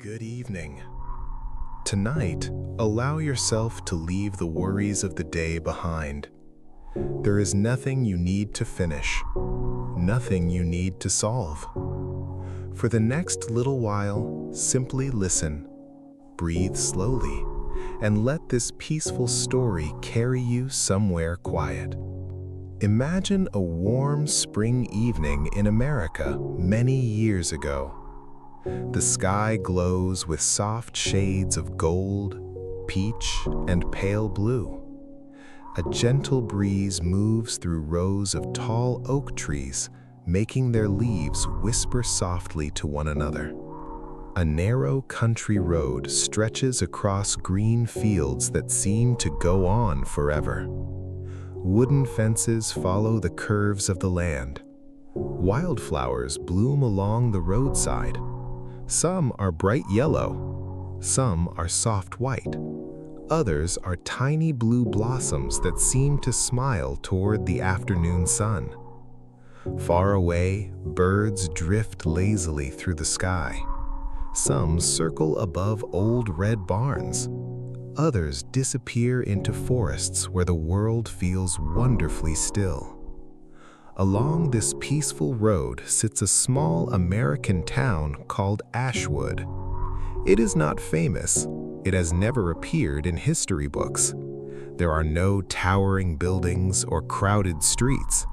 Good evening. Tonight, allow yourself to leave the worries of the day behind. There is nothing you need to finish, nothing you need to solve. For the next little while, simply listen, breathe slowly, and let this peaceful story carry you somewhere quiet. Imagine a warm spring evening in America many years ago. The sky glows with soft shades of gold, peach, and pale blue. A gentle breeze moves through rows of tall oak trees, making their leaves whisper softly to one another. A narrow country road stretches across green fields that seem to go on forever. Wooden fences follow the curves of the land. Wildflowers bloom along the roadside. Some are bright yellow, some are soft white. Others are tiny blue blossoms that seem to smile toward the afternoon sun. Far away, birds drift lazily through the sky. Some circle above old red barns. Others disappear into forests where the world feels wonderfully still. Along this peaceful road sits a small American town called Ashwood. It is not famous. It has never appeared in history books. There are no towering buildings or crowded streets.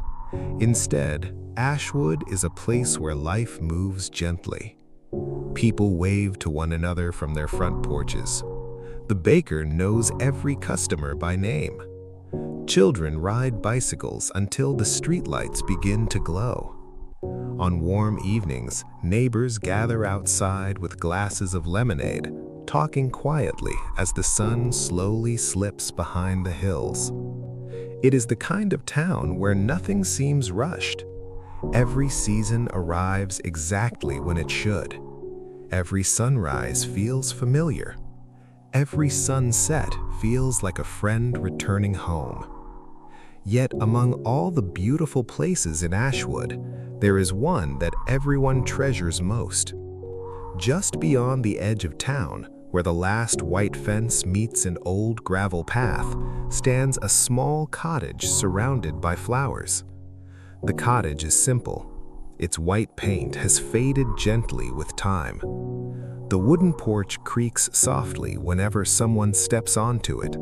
Instead, Ashwood is a place where life moves gently. People wave to one another from their front porches. The baker knows every customer by name. Children ride bicycles until the streetlights begin to glow. On warm evenings, neighbors gather outside with glasses of lemonade, talking quietly as the sun slowly slips behind the hills. It is the kind of town where nothing seems rushed. Every season arrives exactly when it should. Every sunrise feels familiar. Every sunset feels like a friend returning home. Yet among all the beautiful places in Ashwood, there is one that everyone treasures most. Just beyond the edge of town, where the last white fence meets an old gravel path, stands a small cottage surrounded by flowers. The cottage is simple. Its white paint has faded gently with time. The wooden porch creaks softly whenever someone steps onto it.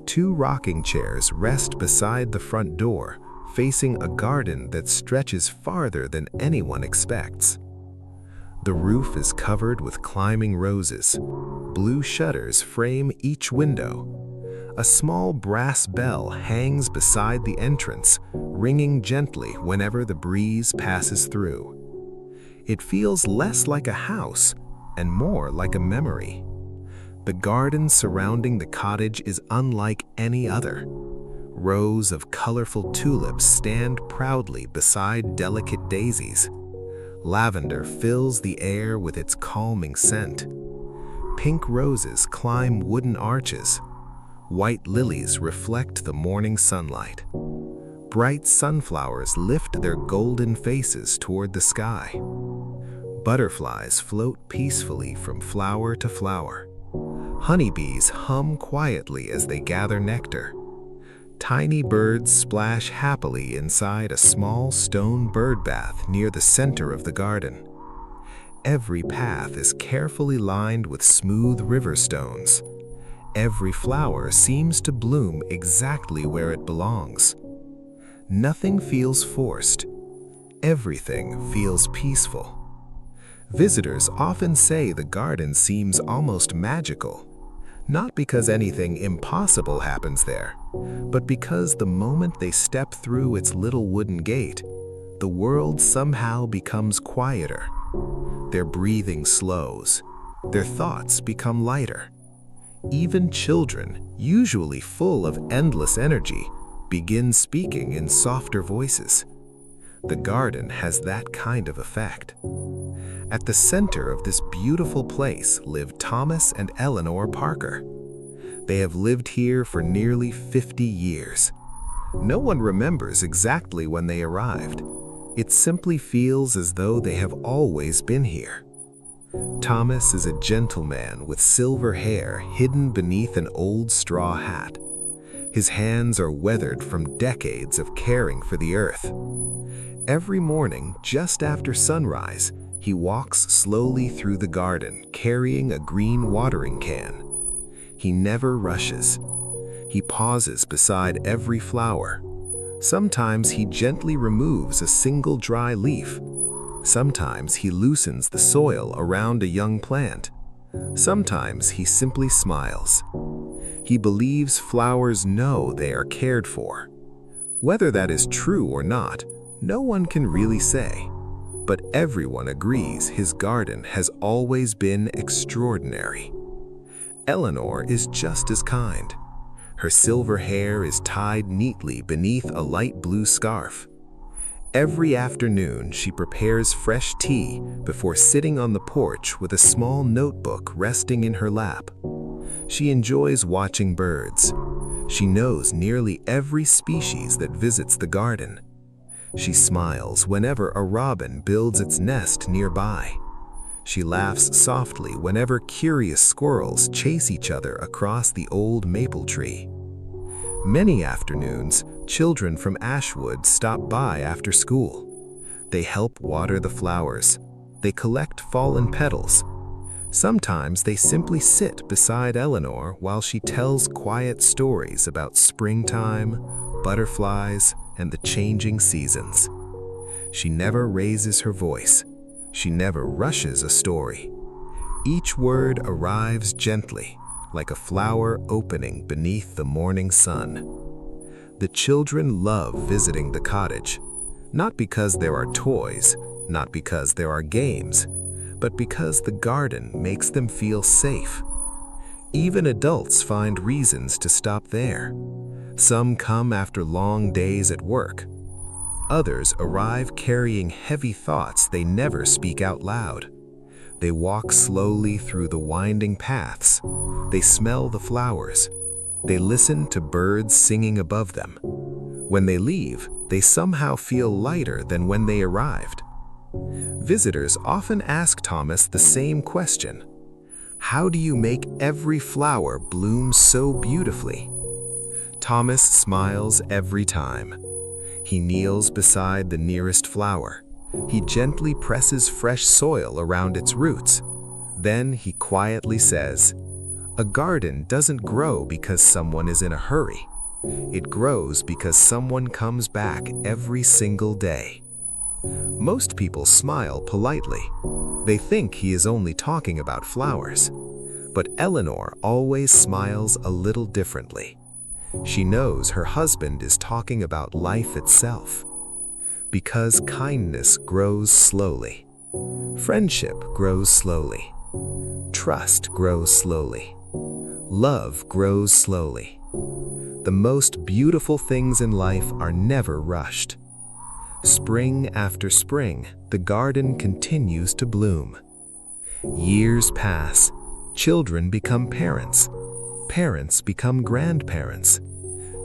Two rocking chairs rest beside the front door, facing a garden that stretches farther than anyone expects. The roof is covered with climbing roses. Blue shutters frame each window. A small brass bell hangs beside the entrance, ringing gently whenever the breeze passes through. It feels less like a house and more like a memory. The garden surrounding the cottage is unlike any other. Rows of colorful tulips stand proudly beside delicate daisies. Lavender fills the air with its calming scent. Pink roses climb wooden arches. White lilies reflect the morning sunlight. Bright sunflowers lift their golden faces toward the sky. Butterflies float peacefully from flower to flower. Honeybees hum quietly as they gather nectar. Tiny birds splash happily inside a small stone bird bath near the center of the garden. Every path is carefully lined with smooth river stones. Every flower seems to bloom exactly where it belongs. Nothing feels forced. Everything feels peaceful. Visitors often say the garden seems almost magical, not because anything impossible happens there, but because the moment they step through its little wooden gate, the world somehow becomes quieter. Their breathing slows. Their thoughts become lighter. Even children, usually full of endless energy, begin speaking in softer voices. The garden has that kind of effect. At the center of this beautiful place live Thomas and Eleanor Parker. They have lived here for nearly 50 years. No one remembers exactly when they arrived. It simply feels as though they have always been here. Thomas is a gentleman with silver hair hidden beneath an old straw hat. His hands are weathered from decades of caring for the earth. Every morning, just after sunrise, he walks slowly through the garden, carrying a green watering can. He never rushes. He pauses beside every flower. Sometimes he gently removes a single dry leaf. Sometimes he loosens the soil around a young plant. Sometimes he simply smiles. He believes flowers know they are cared for. Whether that is true or not, no one can really say. But everyone agrees his garden has always been extraordinary. Eleanor is just as kind. Her silver hair is tied neatly beneath a light blue scarf. Every afternoon, she prepares fresh tea before sitting on the porch with a small notebook resting in her lap. She enjoys watching birds. She knows nearly every species that visits the garden. She smiles whenever a robin builds its nest nearby. She laughs softly whenever curious squirrels chase each other across the old maple tree. Many afternoons, children from Ashwood stop by after school. They help water the flowers. They collect fallen petals. Sometimes they simply sit beside Eleanor while she tells quiet stories about springtime, butterflies, and the changing seasons. She never raises her voice. She never rushes a story. Each word arrives gently, like a flower opening beneath the morning sun. The children love visiting the cottage, not because there are toys, not because there are games, but because the garden makes them feel safe. Even adults find reasons to stop there. Some come after long days at work. Others arrive carrying heavy thoughts they never speak out loud. They walk slowly through the winding paths. They smell the flowers. They listen to birds singing above them. When they leave, they somehow feel lighter than when they arrived. Visitors often ask Thomas the same question. How do you make every flower bloom so beautifully? Thomas smiles every time. He kneels beside the nearest flower. He gently presses fresh soil around its roots. Then he quietly says, "A garden doesn't grow because someone is in a hurry. It grows because someone comes back every single day." Most people smile politely. They think he is only talking about flowers. But Eleanor always smiles a little differently. She knows her husband is talking about life itself. Because kindness grows slowly. Friendship grows slowly. Trust grows slowly. Love grows slowly. The most beautiful things in life are never rushed. Spring after spring, the garden continues to bloom. Years pass. Children become parents. Parents become grandparents.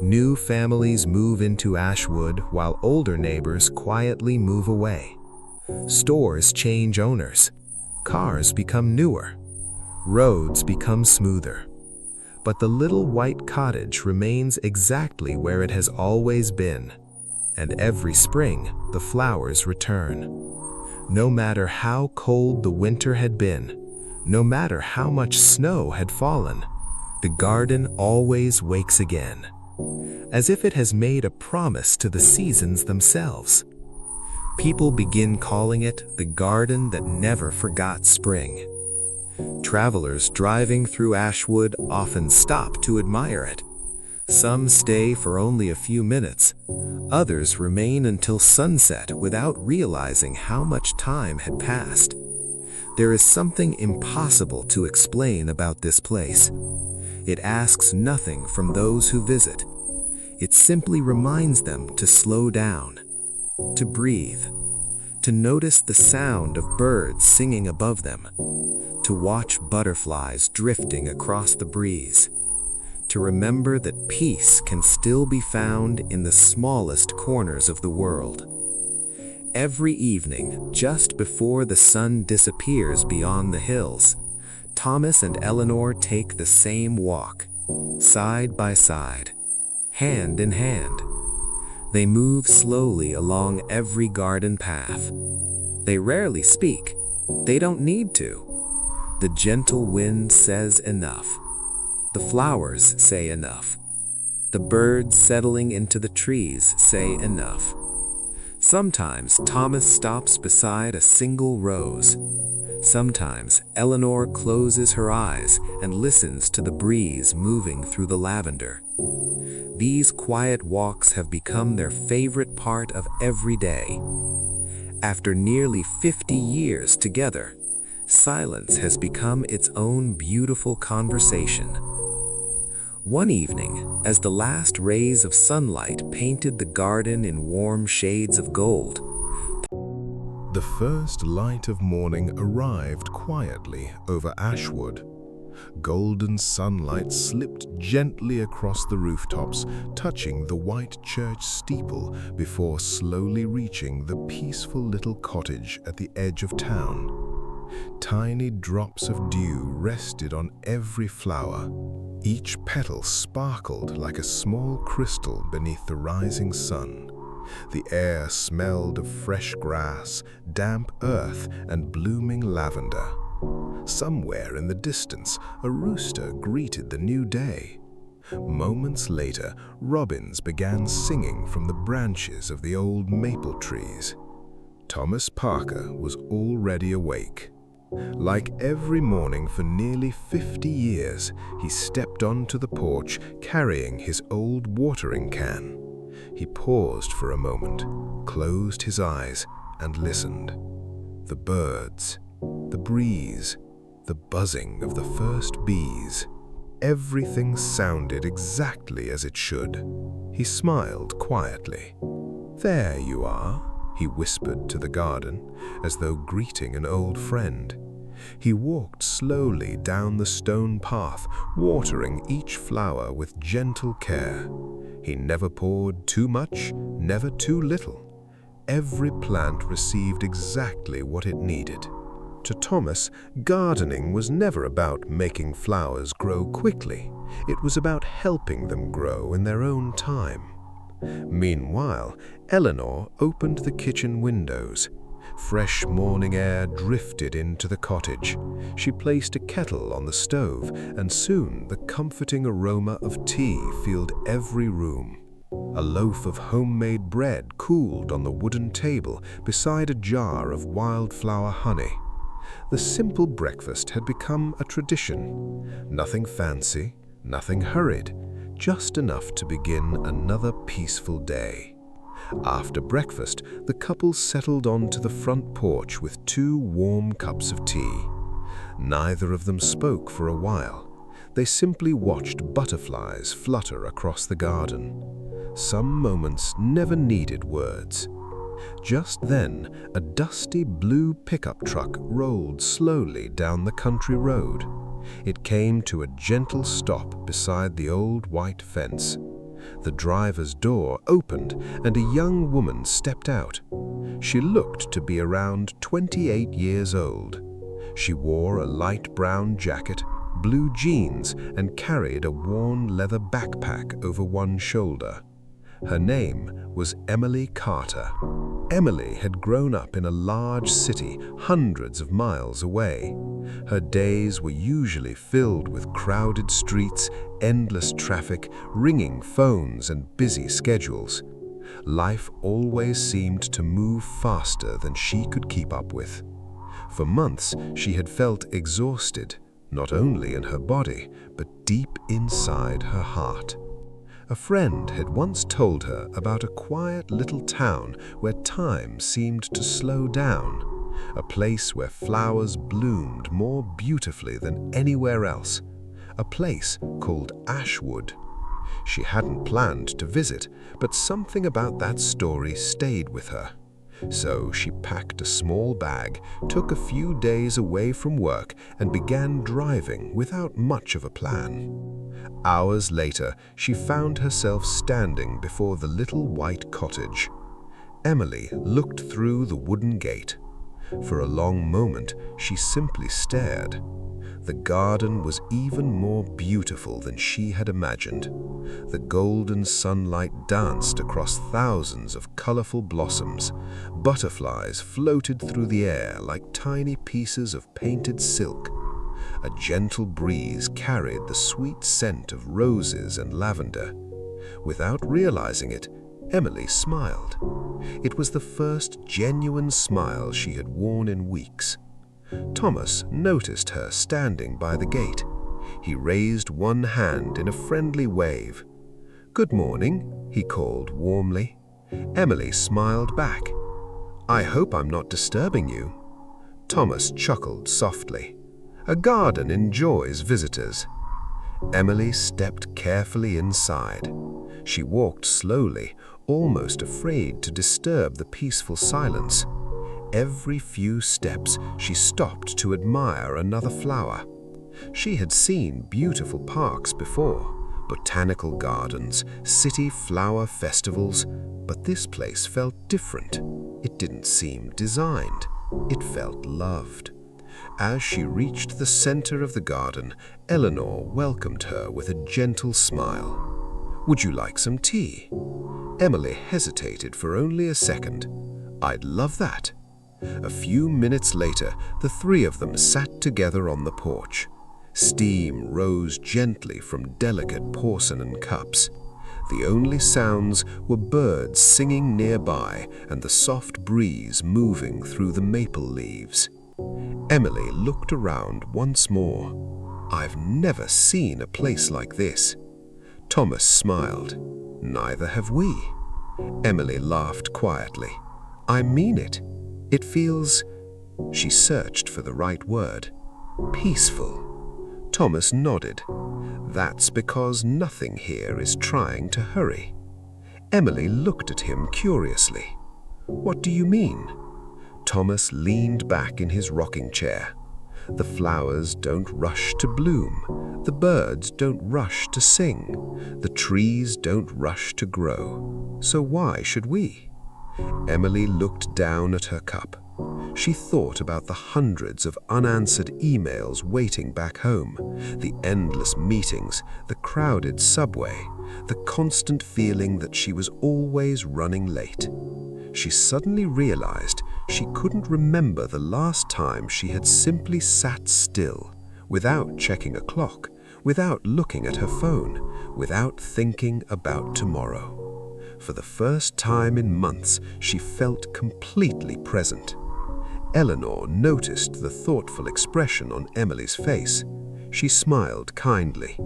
New families move into Ashwood while older neighbors quietly move away. Stores change owners. Cars become newer. Roads become smoother. But the little white cottage remains exactly where it has always been. And every spring, the flowers return. No matter how cold the winter had been, no matter how much snow had fallen, the garden always wakes again, as if it has made a promise to the seasons themselves. People begin calling it the garden that never forgot spring. Travelers driving through Ashwood often stop to admire it. Some stay for only a few minutes. Others remain until sunset without realizing how much time had passed. There is something impossible to explain about this place. It asks nothing from those who visit. It simply reminds them to slow down, to breathe, to notice the sound of birds singing above them, to watch butterflies drifting across the breeze, to remember that peace can still be found in the smallest corners of the world. Every evening, just before the sun disappears beyond the hills, Thomas and Eleanor take the same walk, side by side, hand in hand. They move slowly along every garden path. They rarely speak. They don't need to. The gentle wind says enough. The flowers say enough. The birds settling into the trees say enough. Sometimes Thomas stops beside a single rose. Sometimes Eleanor closes her eyes and listens to the breeze moving through the lavender. These quiet walks have become their favorite part of every day. After nearly 50 years together, silence has become its own beautiful conversation. One evening, as the last rays of sunlight painted the garden in warm shades of gold, the first light of morning arrived quietly over Ashwood. Golden sunlight slipped gently across the rooftops, touching the white church steeple before slowly reaching the peaceful little cottage at the edge of town. Tiny drops of dew rested on every flower. Each petal sparkled like a small crystal beneath the rising sun. The air smelled of fresh grass, damp earth, and blooming lavender. Somewhere in the distance, a rooster greeted the new day. Moments later, robins began singing from the branches of the old maple trees. Thomas Parker was already awake. Like every morning for nearly 50 years, he stepped onto the porch carrying his old watering can. He paused for a moment, closed his eyes, and listened. The birds, the breeze, the buzzing of the first bees. Everything sounded exactly as it should. He smiled quietly. "There you are," he whispered to the garden, as though greeting an old friend. He walked slowly down the stone path, watering each flower with gentle care. He never poured too much, never too little. Every plant received exactly what it needed. To Thomas, gardening was never about making flowers grow quickly. It was about helping them grow in their own time. Meanwhile, Eleanor opened the kitchen windows. Fresh morning air drifted into the cottage. She placed a kettle on the stove, and soon the comforting aroma of tea filled every room. A loaf of homemade bread cooled on the wooden table beside a jar of wildflower honey. The simple breakfast had become a tradition. Nothing fancy, nothing hurried, just enough to begin another peaceful day. After breakfast, the couple settled onto the front porch with 2 warm cups of tea. Neither of them spoke for a while. They simply watched butterflies flutter across the garden. Some moments never needed words. Just then, a dusty blue pickup truck rolled slowly down the country road. It came to a gentle stop beside the old white fence. The driver's door opened and a young woman stepped out. She looked to be around 28 years old. She wore a light brown jacket, blue jeans, and carried a worn leather backpack over one shoulder. Her name was Emily Carter. Emily had grown up in a large city hundreds of miles away. Her days were usually filled with crowded streets, endless traffic, ringing phones, and busy schedules. Life always seemed to move faster than she could keep up with. For months, she had felt exhausted, not only in her body, but deep inside her heart. A friend had once told her about a quiet little town where time seemed to slow down, a place where flowers bloomed more beautifully than anywhere else, a place called Ashwood. She hadn't planned to visit, but something about that story stayed with her. So she packed a small bag, took a few days away from work, and began driving without much of a plan. Hours later, she found herself standing before the little white cottage. Emily looked through the wooden gate. For a long moment, she simply stared. The garden was even more beautiful than she had imagined. The golden sunlight danced across thousands of colorful blossoms. Butterflies floated through the air like tiny pieces of painted silk. A gentle breeze carried the sweet scent of roses and lavender. Without realizing it, Emily smiled. It was the first genuine smile she had worn in weeks. Thomas noticed her standing by the gate. He raised one hand in a friendly wave. "Good morning," he called warmly. Emily smiled back. "I hope I'm not disturbing you." Thomas chuckled softly. "A garden enjoys visitors." Emily stepped carefully inside. She walked slowly, almost afraid to disturb the peaceful silence. Every few steps, she stopped to admire another flower. She had seen beautiful parks before, botanical gardens, city flower festivals, but this place felt different. It didn't seem designed. It felt loved. As she reached the center of the garden, Eleanor welcomed her with a gentle smile. "Would you like some tea?" Emily hesitated for only a second. "I'd love that." A few minutes later, the three of them sat together on the porch. Steam rose gently from delicate porcelain cups. The only sounds were birds singing nearby and the soft breeze moving through the maple leaves. Emily looked around once more. "I've never seen a place like this." Thomas smiled. "Neither have we." Emily laughed quietly. "I mean it. It feels—" She searched for the right word. "Peaceful." Thomas nodded. "That's because nothing here is trying to hurry." Emily looked at him curiously. "What do you mean?" Thomas leaned back in his rocking chair. "The flowers don't rush to bloom. The birds don't rush to sing. The trees don't rush to grow. So why should we?" Emily looked down at her cup. She thought about the hundreds of unanswered emails waiting back home, the endless meetings, the crowded subway, the constant feeling that she was always running late. She suddenly realized she couldn't remember the last time she had simply sat still, without checking a clock, without looking at her phone, without thinking about tomorrow. For the first time in months, she felt completely present. Eleanor noticed the thoughtful expression on Emily's face. She smiled kindly.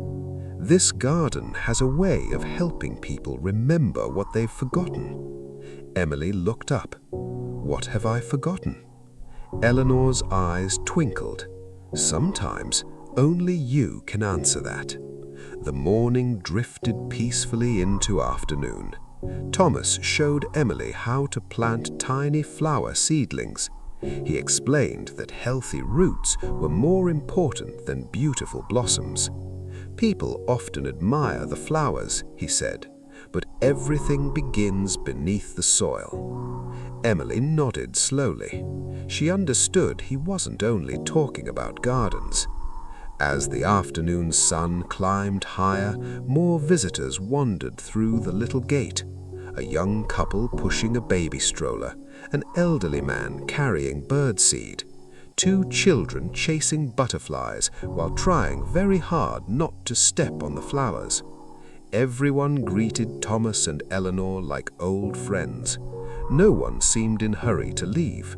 "This garden has a way of helping people remember what they've forgotten." Emily looked up. "What have I forgotten?" Eleanor's eyes twinkled. "Sometimes only you can answer that." The morning drifted peacefully into afternoon. Thomas showed Emily how to plant tiny flower seedlings. He explained that healthy roots were more important than beautiful blossoms. "People often admire the flowers," he said, "but everything begins beneath the soil." Emily nodded slowly. She understood he wasn't only talking about gardens. As the afternoon sun climbed higher, more visitors wandered through the little gate. A young couple pushing a baby stroller, an elderly man carrying birdseed, two children chasing butterflies while trying very hard not to step on the flowers. Everyone greeted Thomas and Eleanor like old friends. No one seemed in a hurry to leave.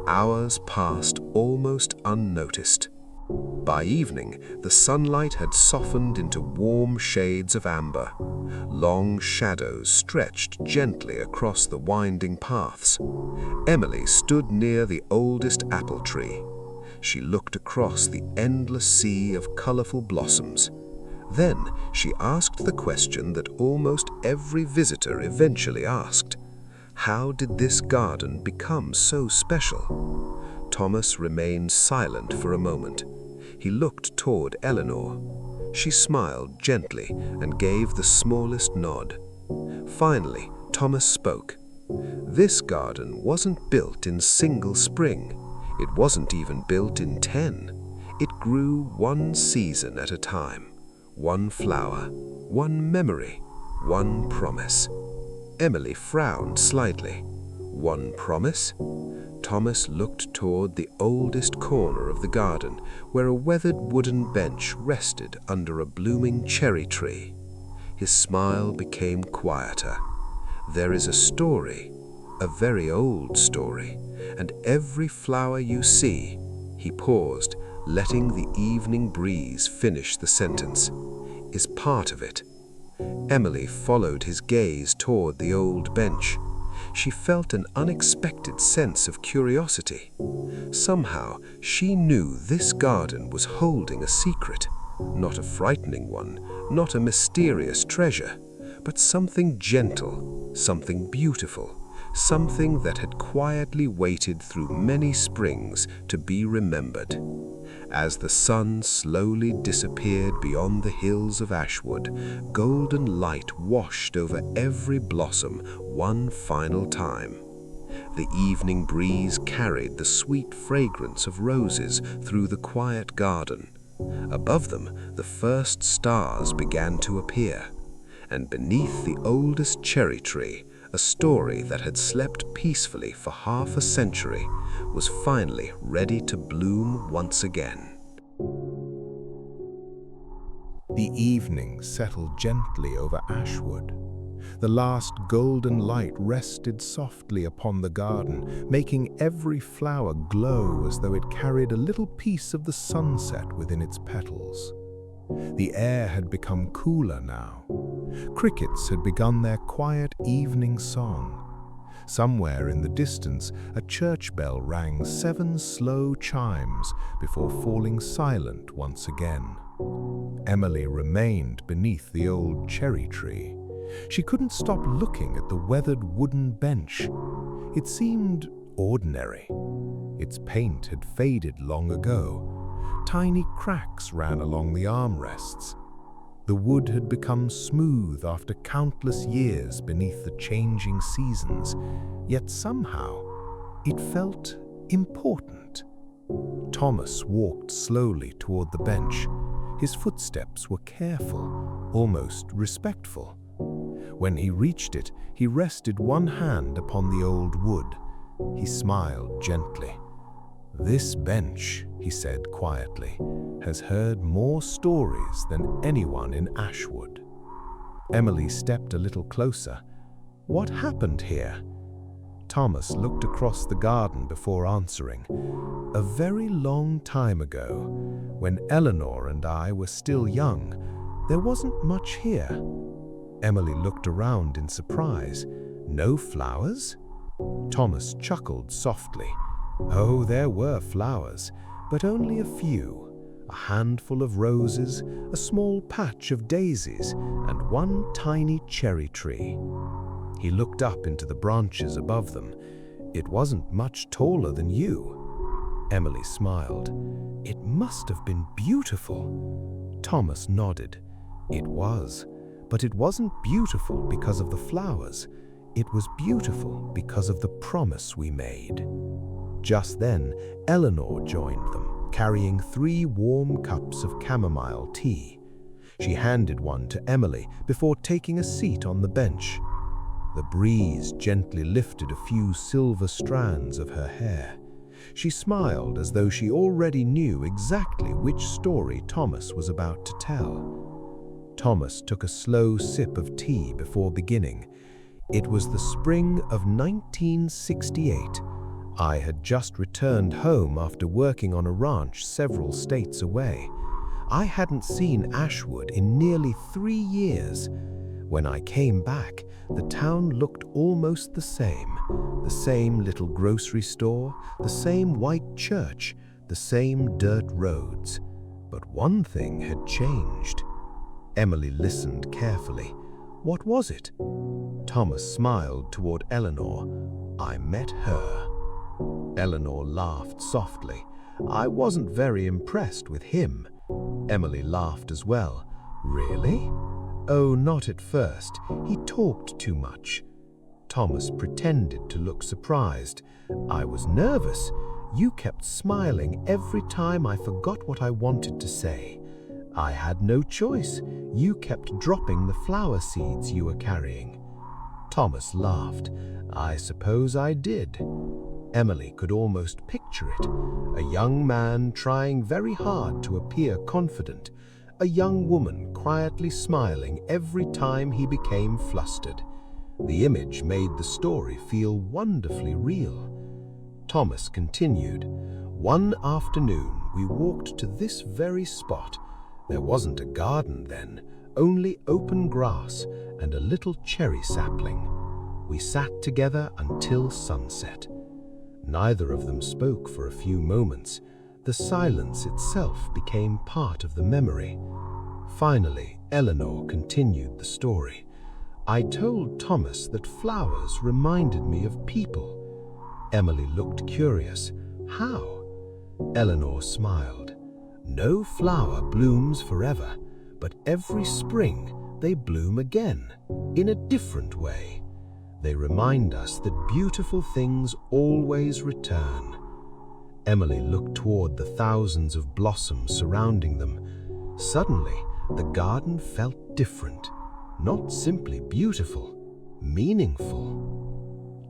Hours passed almost unnoticed. By evening, the sunlight had softened into warm shades of amber. Long shadows stretched gently across the winding paths. Emily stood near the oldest apple tree. She looked across the endless sea of colorful blossoms. Then she asked the question that almost every visitor eventually asked. How did this garden become so special? Thomas remained silent for a moment. He looked toward Eleanor. She smiled gently and gave the smallest nod. Finally, Thomas spoke. This garden wasn't built in single spring. It wasn't even built in 10. It grew one season at a time, one flower, one memory, one promise. Emily frowned slightly. One promise? Thomas looked toward the oldest corner of the garden, where a weathered wooden bench rested under a blooming cherry tree. His smile became quieter. There is a story, a very old story, and every flower you see, he paused, letting the evening breeze finish the sentence, is part of it. Emily followed his gaze toward the old bench. She felt an unexpected sense of curiosity. Somehow, she knew this garden was holding a secret, not a frightening one, not a mysterious treasure, but something gentle, something beautiful, something that had quietly waited through many springs to be remembered. As the sun slowly disappeared beyond the hills of Ashwood, golden light washed over every blossom one final time. The evening breeze carried the sweet fragrance of roses through the quiet garden. Above them, the first stars began to appear, and beneath the oldest cherry tree, a story that had slept peacefully for half a century was finally ready to bloom once again. The evening settled gently over Ashwood. The last golden light rested softly upon the garden, making every flower glow as though it carried a little piece of the sunset within its petals. The air had become cooler now. Crickets had begun their quiet evening song. Somewhere in the distance, a church bell rang 7 slow chimes before falling silent once again. Emily remained beneath the old cherry tree. She couldn't stop looking at the weathered wooden bench. It seemed ordinary. Its paint had faded long ago. Tiny cracks ran along the armrests. The wood had become smooth after countless years beneath the changing seasons, yet somehow it felt important. Thomas walked slowly toward the bench. His footsteps were careful, almost respectful. When he reached it, he rested one hand upon the old wood. He smiled gently. "This bench," he said quietly, "has heard more stories than anyone in Ashwood." Emily stepped a little closer. "What happened here?" Thomas looked across the garden before answering. "A very long time ago, when Eleanor and I were still young, there wasn't much here." Emily looked around in surprise. "No flowers?" Thomas chuckled softly. "Oh, there were flowers, but only a few. A handful of roses, a small patch of daisies, and one tiny cherry tree." He looked up into the branches above them. "It wasn't much taller than you." Emily smiled. "It must have been beautiful." Thomas nodded. "It was, but it wasn't beautiful because of the flowers. It was beautiful because of the promise we made." Just then, Eleanor joined them, carrying 3 warm cups of chamomile tea. She handed one to Emily before taking a seat on the bench. The breeze gently lifted a few silver strands of her hair. She smiled as though she already knew exactly which story Thomas was about to tell. Thomas took a slow sip of tea before beginning. "It was the spring of 1968. I had just returned home after working on a ranch several states away. I hadn't seen Ashwood in nearly 3 years. When I came back, the town looked almost the same little grocery store, the same white church, the same dirt roads. But one thing had changed." Emily listened carefully. "What was it?" Thomas smiled toward Eleanor. "I met her." Eleanor laughed softly. "I wasn't very impressed with him." Emily laughed as well. "Really?" "Oh, not at first. He talked too much." Thomas pretended to look surprised. "I was nervous. You kept smiling every time I forgot what I wanted to say. I had no choice. You kept dropping the flower seeds you were carrying." Thomas laughed. "I suppose I did." Emily could almost picture it. A young man trying very hard to appear confident. A young woman quietly smiling every time he became flustered. The image made the story feel wonderfully real. Thomas continued, "One afternoon we walked to this very spot. There wasn't a garden then, only open grass and a little cherry sapling. We sat together until sunset." Neither of them spoke for a few moments. The silence itself became part of the memory. Finally, Eleanor continued the story. "I told Thomas that flowers reminded me of people." Emily looked curious. "How?" Eleanor smiled. "No flower blooms forever, but every spring they bloom again, in a different way. They remind us that beautiful things always return." Emily looked toward the thousands of blossoms surrounding them. Suddenly, the garden felt different. Not simply beautiful, meaningful.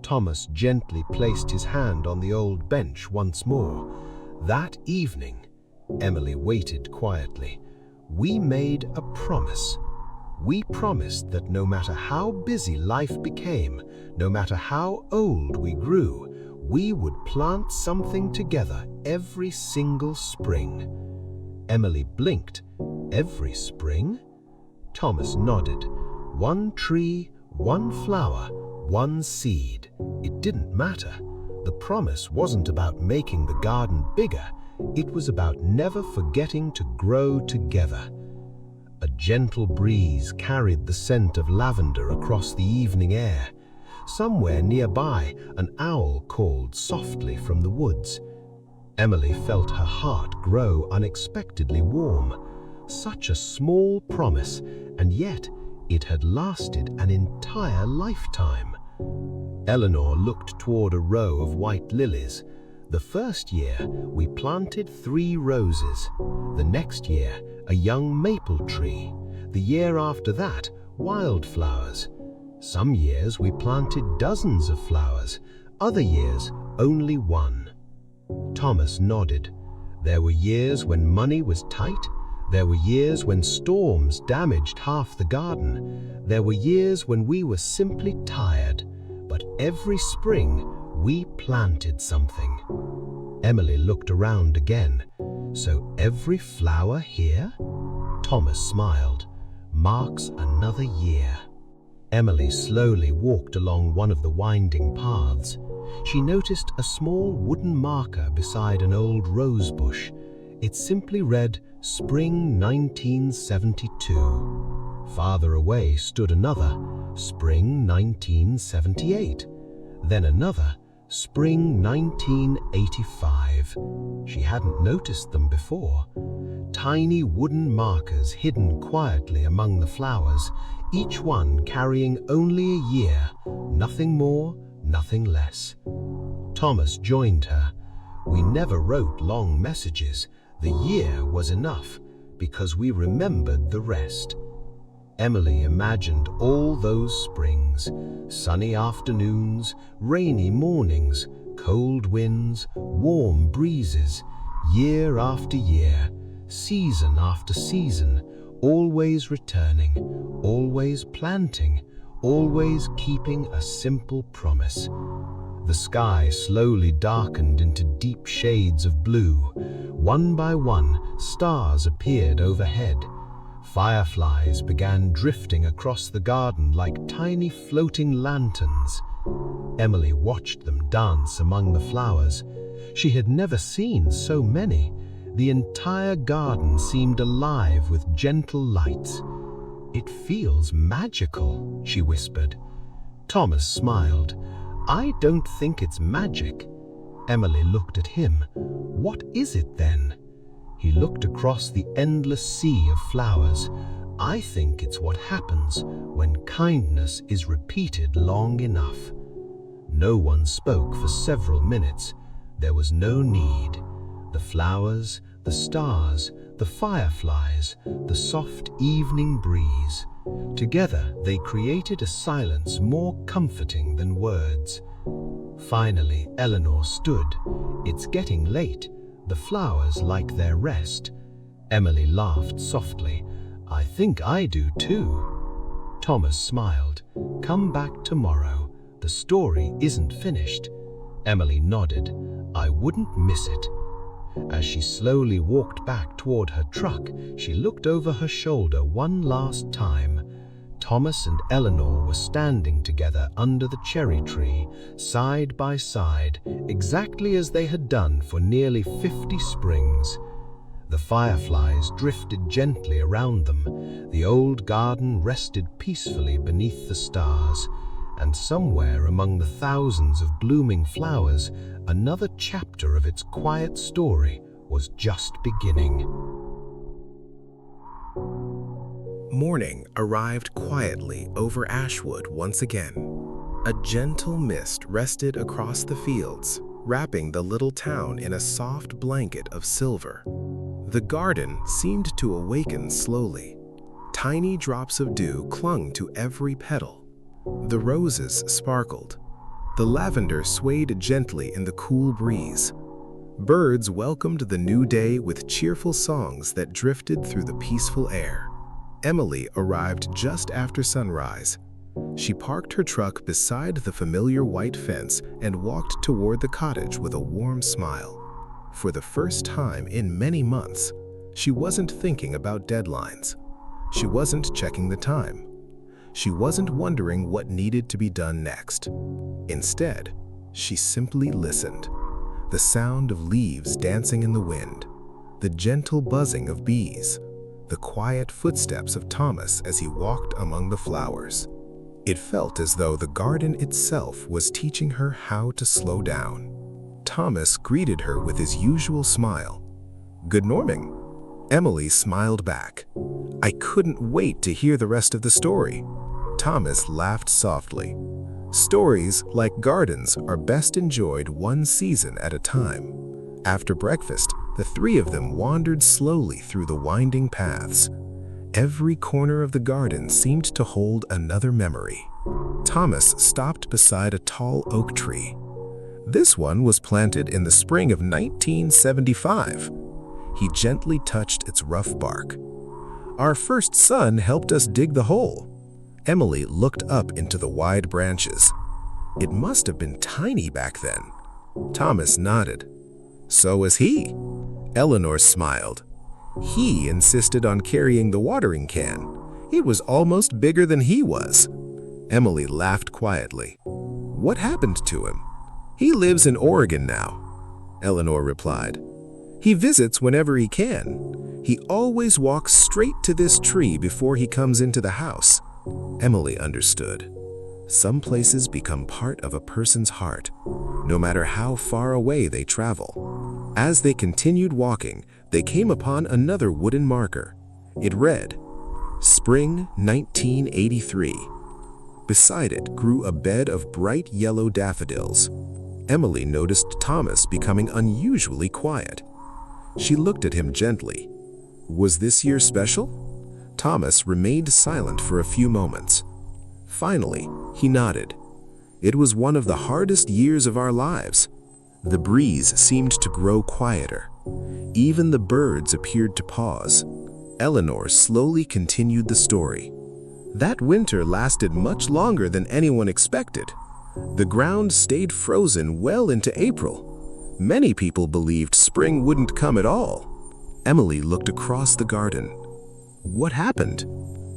Thomas gently placed his hand on the old bench once more. "That evening," Emily waited quietly, "we made a promise. We promised that no matter how busy life became, no matter how old we grew, we would plant something together every single spring." Emily blinked. "Every spring?" Thomas nodded. "One tree, one flower, one seed. It didn't matter. The promise wasn't about making the garden bigger. It was about never forgetting to grow together." A gentle breeze carried the scent of lavender across the evening air. Somewhere nearby, an owl called softly from the woods. Emily felt her heart grow unexpectedly warm. Such a small promise, and yet it had lasted an entire lifetime. Eleanor looked toward a row of white lilies. "The first year, we planted 3 roses. The next year, a young maple tree. The year after that, wildflowers. Some years we planted dozens of flowers, other years only one." Thomas nodded. "There were years when money was tight. There were years when storms damaged half the garden. There were years when we were simply tired. But every spring, we planted something." Emily looked around again. "So every flower here," Thomas smiled, "marks another year." Emily slowly walked along one of the winding paths. She noticed a small wooden marker beside an old rose bush. It simply read, "Spring 1972. Farther away stood another, "Spring 1978. Then another, "Spring 1985. She hadn't noticed them before. Tiny wooden markers hidden quietly among the flowers, each one carrying only a year, nothing more, nothing less. Thomas joined her. "We never wrote long messages. The year was enough, because we remembered the rest." Emily imagined all those springs, sunny afternoons, rainy mornings, cold winds, warm breezes, year after year, season after season, always returning, always planting, always keeping a simple promise. The sky slowly darkened into deep shades of blue. One by one, stars appeared overhead. Fireflies began drifting across the garden like tiny floating lanterns. Emily watched them dance among the flowers. She had never seen so many. The entire garden seemed alive with gentle lights. "It feels magical," she whispered. Thomas smiled. "I don't think it's magic." Emily looked at him. "What is it then?" He looked across the endless sea of flowers. I think it's what happens when kindness is repeated long enough. No one spoke for several minutes. There was no need. The flowers, the stars, the fireflies, the soft evening breeze. Together they created a silence more comforting than words. Finally, Eleanor stood. It's getting late. The flowers like their rest. Emily laughed softly. I think I do too. Thomas smiled. Come back tomorrow. The story isn't finished. Emily nodded. I wouldn't miss it. As she slowly walked back toward her truck, she looked over her shoulder one last time. Thomas and Eleanor were standing together under the cherry tree, side by side, exactly as they had done for nearly 50 springs. The fireflies drifted gently around them. The old garden rested peacefully beneath the stars. And somewhere among the thousands of blooming flowers, another chapter of its quiet story was just beginning. Morning arrived quietly over Ashwood once again. A gentle mist rested across the fields, wrapping the little town in a soft blanket of silver. The garden seemed to awaken slowly. Tiny drops of dew clung to every petal. The roses sparkled. The lavender swayed gently in the cool breeze. Birds welcomed the new day with cheerful songs that drifted through the peaceful air. Emily arrived just after sunrise. She parked her truck beside the familiar white fence and walked toward the cottage with a warm smile. For the first time in many months, she wasn't thinking about deadlines. She wasn't checking the time. She wasn't wondering what needed to be done next. Instead, she simply listened. The sound of leaves dancing in the wind, the gentle buzzing of bees, the quiet footsteps of Thomas as he walked among the flowers. It felt as though the garden itself was teaching her how to slow down. Thomas greeted her with his usual smile. "Good morning." Emily smiled back. "I couldn't wait to hear the rest of the story." Thomas laughed softly. Stories, like gardens, are best enjoyed one season at a time. After breakfast, the three of them wandered slowly through the winding paths. Every corner of the garden seemed to hold another memory. Thomas stopped beside a tall oak tree. This one was planted in the spring of 1975. He gently touched its rough bark. "Our first son helped us dig the hole." Emily looked up into the wide branches. "It must have been tiny back then." Thomas nodded. "So was he." Eleanor smiled. "He insisted on carrying the watering can. It was almost bigger than he was." Emily laughed quietly. "What happened to him?" "He lives in Oregon now," Eleanor replied. "He visits whenever he can. He always walks straight to this tree before he comes into the house." Emily understood. Some places become part of a person's heart, no matter how far away they travel. As they continued walking, they came upon another wooden marker. It read, "Spring 1983. Beside it grew a bed of bright yellow daffodils. Emily noticed Thomas becoming unusually quiet. She looked at him gently. Was this year special? Thomas remained silent for a few moments. Finally, he nodded. It was one of the hardest years of our lives. The breeze seemed to grow quieter. Even the birds appeared to pause. Eleanor slowly continued the story. That winter lasted much longer than anyone expected. The ground stayed frozen well into April. Many people believed spring wouldn't come at all. Emily looked across the garden. What happened?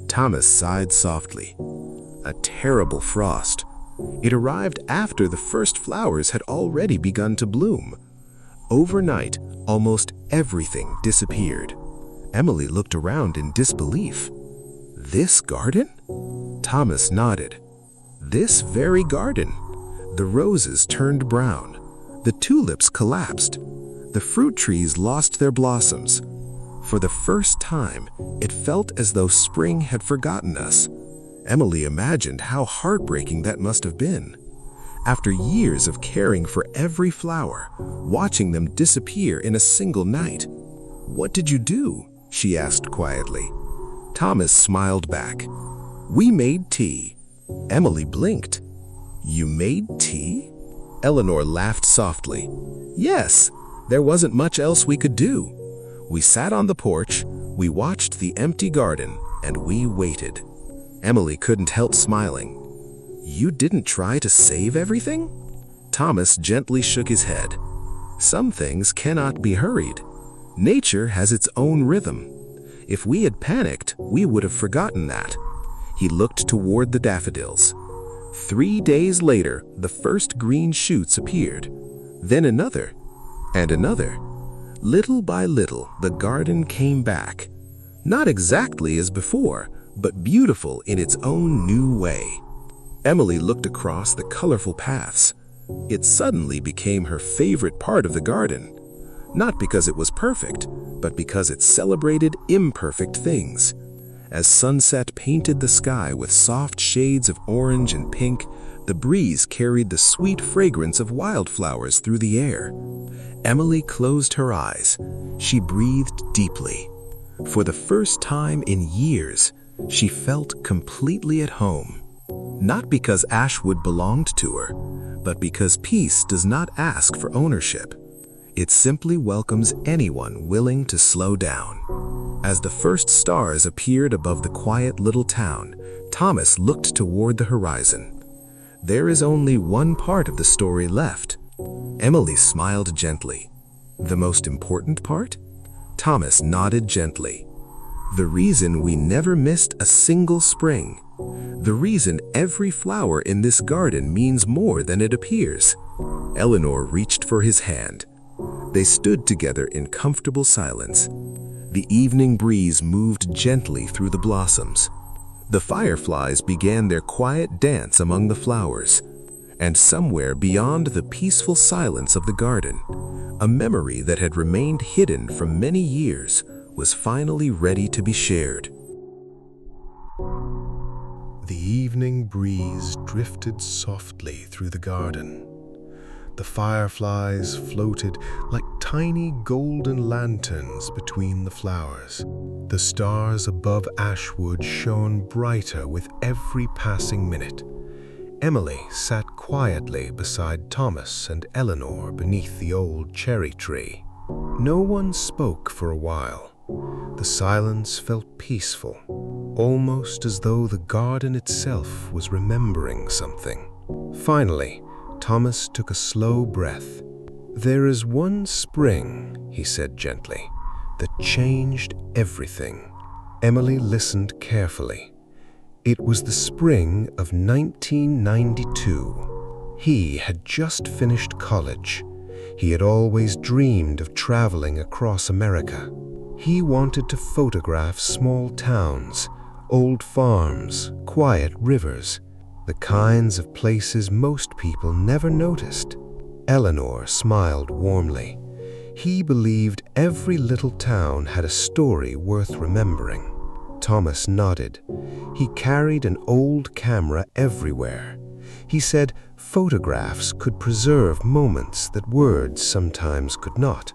Thomas sighed softly. A terrible frost. It arrived after the first flowers had already begun to bloom. Overnight, almost everything disappeared. Emily looked around in disbelief. This garden? Thomas nodded. This very garden. The roses turned brown. The tulips collapsed. The fruit trees lost their blossoms. For the first time, it felt as though spring had forgotten us. Emily imagined how heartbreaking that must have been. After years of caring for every flower, watching them disappear in a single night. "What did you do?" she asked quietly. Thomas smiled back. "We made tea." Emily blinked. "You made tea?" Eleanor laughed softly. "Yes, there wasn't much else we could do. We sat on the porch, we watched the empty garden, and we waited." Emily couldn't help smiling. "You didn't try to save everything?" Thomas gently shook his head. "Some things cannot be hurried. Nature has its own rhythm. If we had panicked, we would have forgotten that." He looked toward the daffodils. 3 days later, the first green shoots appeared. Then another, and another. Little by little, the garden came back. Not exactly as before, but beautiful in its own new way. Emily looked across the colorful paths. It suddenly became her favorite part of the garden. Not because it was perfect, but because it celebrated imperfect things. As sunset painted the sky with soft shades of orange and pink, the breeze carried the sweet fragrance of wildflowers through the air. Emily closed her eyes. She breathed deeply. For the first time in years, she felt completely at home. Not because Ashwood belonged to her, but because peace does not ask for ownership. It simply welcomes anyone willing to slow down. As the first stars appeared above the quiet little town, Thomas looked toward the horizon. "There is only one part of the story left." Emily smiled gently. "The most important part?" Thomas nodded gently. "The reason we never missed a single spring. The reason every flower in this garden means more than it appears." Eleanor reached for his hand. They stood together in comfortable silence. The evening breeze moved gently through the blossoms. The fireflies began their quiet dance among the flowers. And somewhere beyond the peaceful silence of the garden, a memory that had remained hidden for many years was finally ready to be shared. The evening breeze drifted softly through the garden. The fireflies floated like tiny golden lanterns between the flowers. The stars above Ashwood shone brighter with every passing minute. Emily sat quietly beside Thomas and Eleanor beneath the old cherry tree. No one spoke for a while. The silence felt peaceful, almost as though the garden itself was remembering something. Finally, Thomas took a slow breath. "There is one spring," he said gently, "that changed everything." Emily listened carefully. It was the spring of 1992. He had just finished college. He had always dreamed of traveling across America. He wanted to photograph small towns, old farms, quiet rivers, the kinds of places most people never noticed. Eleanor smiled warmly. He believed every little town had a story worth remembering. Thomas nodded. He carried an old camera everywhere. He said photographs could preserve moments that words sometimes could not.